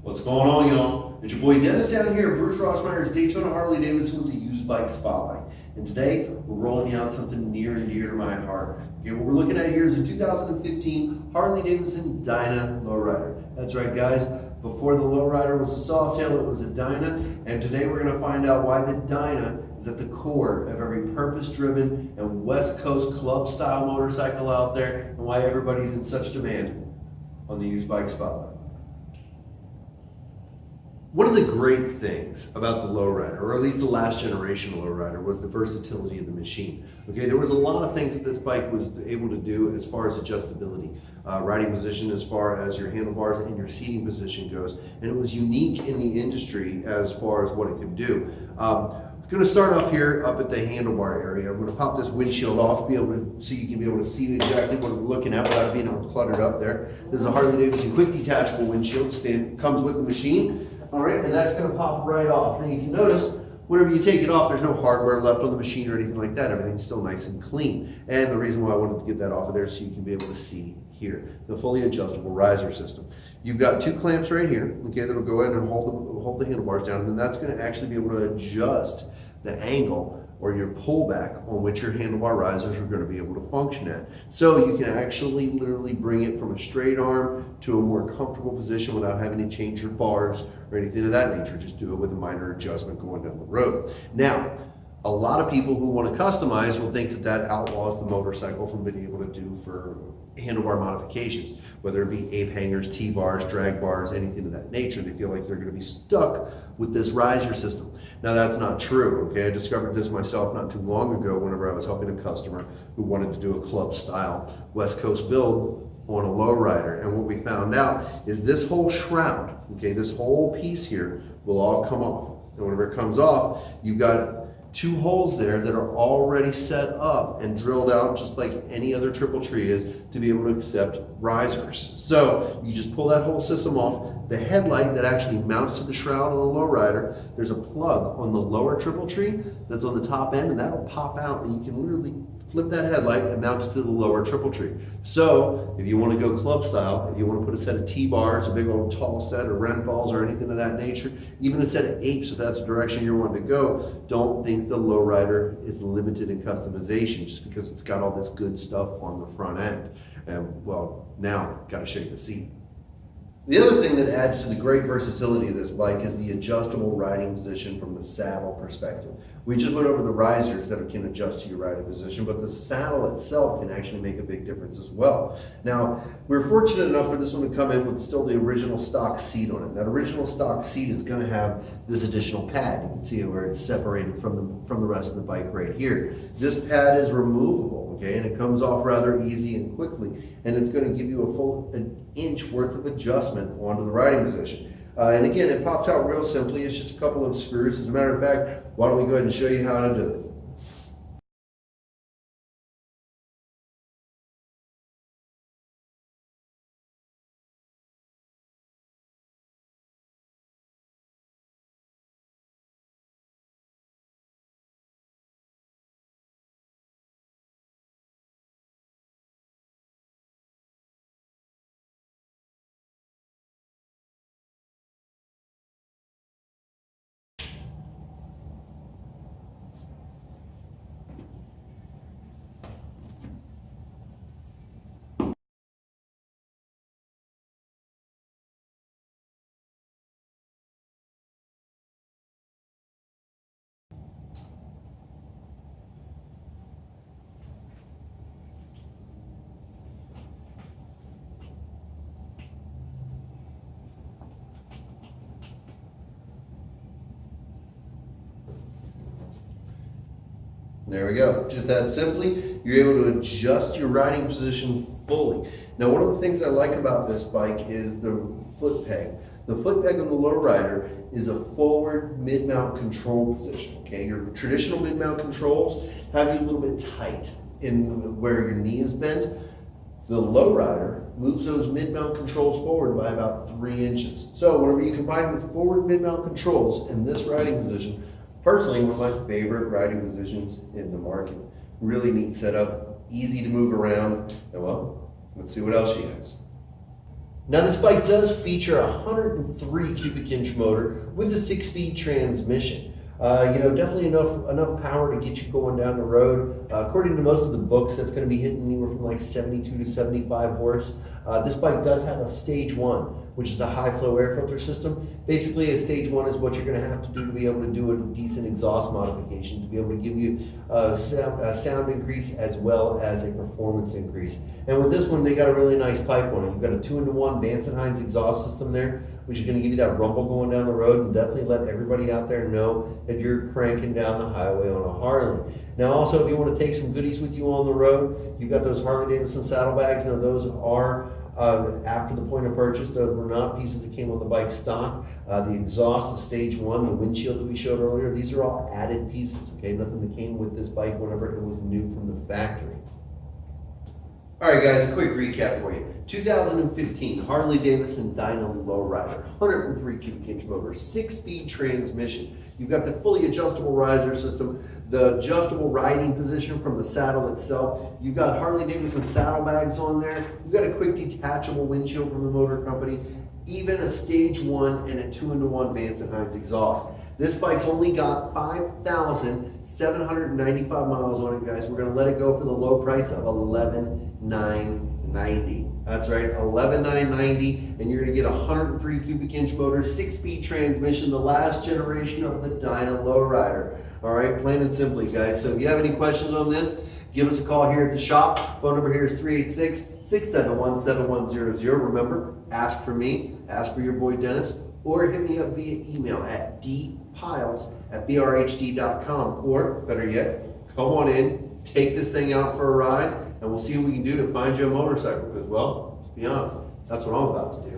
What's going on, y'all? It's your boy Dennis down here, Bruce Rossmeyer's Daytona Harley Davidson with the used bike spotlight. And today we're rolling you out something near and dear to my heart. Okay, what we're looking at here is a 2015 Harley Davidson Dyna lowrider. That's right, guys. Before the lowrider was a Softail, it was a Dyna. And today we're going to find out why the Dyna is at the core of every purpose-driven and West Coast club-style motorcycle out there, and why everybody's in such demand on the used bike spotlight. One of the great things about the lowrider, or at least the last generation lowrider, was the versatility of the machine. Okay, there was a lot of things that this bike was able to do as far as adjustability, riding position, as far as your handlebars and your seating position goes, and it was unique in the industry as far as what it could do. I'm going to start off here up at the handlebar area. I'm going to pop this windshield off, so you can be able to see exactly what we're looking at without being all cluttered up there. There's a Harley Davidson quick detachable windshield comes with the machine. All right, and that's going to pop right off. And you can notice, whenever you take it off, there's no hardware left on the machine or anything like that. Everything's still nice and clean. And the reason why I wanted to get that off of there, so you can be able to see here, the fully adjustable riser system. You've got two clamps right here, okay, that'll go in and hold the handlebars down, and then that's going to actually be able to adjust the angle or your pullback on which your handlebar risers are going to be able to function at. So you can actually literally bring it from a straight arm to a more comfortable position without having to change your bars or anything of that nature. Just do it with a minor adjustment going down the road. Now, a lot of people who want to customize will think that that outlaws the motorcycle from being able to do for handlebar modifications, whether it be ape hangers, T-bars, drag bars, anything of that nature. They feel like they're going to be stuck with this riser system. Now, that's not true, okay? I discovered this myself not too long ago whenever I was helping a customer who wanted to do a club-style West Coast build on a lowrider. And what we found out is this whole shroud, okay, this whole piece here will all come off. And whenever it comes off, you've got two holes there that are already set up and drilled out just like any other triple tree is to be able to accept risers. So you just pull that whole system off. The headlight that actually mounts to the shroud on the lowrider, there's a plug on the lower triple tree that's on the top end, and that'll pop out, and you can literally flip that headlight and mount it to the lower triple tree. So if you want to go club style, if you want to put a set of T-bars, a big old tall set, or Renthals, or anything of that nature, even a set of apes, if that's the direction you're wanting to go, don't think the lowrider is limited in customization just because it's got all this good stuff on the front end. And well, now got to show you the seat. The other thing that adds to the great versatility of this bike is the adjustable riding position from the saddle perspective. We just went over the risers that can adjust to your riding position, but the saddle itself can actually make a big difference as well. Now, we're fortunate enough for this one to come in with still the original stock seat on it. That original stock seat is going to have this additional pad. You can see where it's separated from the rest of the bike right here. This pad is removable, okay, and it comes off rather easy and quickly, and it's going to give you a full inch worth of adjustment onto the riding position. And again, it pops out real simply. It's just a couple of screws. As a matter of fact, why don't we go ahead and show you how to do it. There we go. Just that simply, you're able to adjust your riding position fully. Now, one of the things I like about this bike is the foot peg. The foot peg on the lowrider is a forward mid-mount control position. Okay, your traditional mid-mount controls have you a little bit tight in where your knee is bent. The lowrider moves those mid-mount controls forward by about 3 inches. So whenever you combine with forward mid-mount controls in this riding position, personally, one of my favorite riding positions in the market. Really neat setup, easy to move around, and well, let's see what else she has. Now this bike does feature a 103 cubic inch motor with a 6-speed transmission. Definitely enough power to get you going down the road. According to most of the books, that's going to be hitting anywhere from like 72 to 75 horse. This bike does have a stage 1, which is a high flow air filter system. Basically, a stage 1 is what you're going to have to do to be able to do a decent exhaust modification, to be able to give you a sound increase as well as a performance increase. And with this one, they got a really nice pipe on it. You've got a 2-in-1 Vance & Hines exhaust system there, which is going to give you that rumble going down the road, and definitely let everybody out there know that you're cranking down the highway on a Harley. Now also, if you want to take some goodies with you on the road, you've got those Harley Davidson saddlebags. Now those are after the point of purchase. Those were not pieces that came on the bike stock. The exhaust, the stage 1, the windshield that we showed earlier, these are all added pieces, okay? Nothing that came with this bike whenever it was new from the factory. All right, guys, a quick recap for you. 2015 Harley Davidson Dyna Lowrider, 103 cubic inch motor, 6-speed transmission. You've got the fully adjustable riser system, the adjustable riding position from the saddle itself. You've got Harley Davidson saddlebags on there. You've got a quick detachable windshield from the motor company, even a stage 1 and a 2-in-1 Vance & Hines exhaust. This bike's only got 5,795 miles on it, guys. We're going to let it go for the low price of $11,990. That's right, $11,990, and you're going to get a 103 cubic inch motor, 6-speed transmission, the last generation of the Dyna Lowrider. All right, plain and simply, guys. So if you have any questions on this, give us a call here at the shop. Phone number here is 386-671-7100. Remember, ask for me, ask for your boy Dennis, or hit me up via email at dpiles@brhd.com, or better yet, come on in, take this thing out for a ride, and we'll see what we can do to find you a motorcycle, because, well, let's be honest, that's what I'm about to do.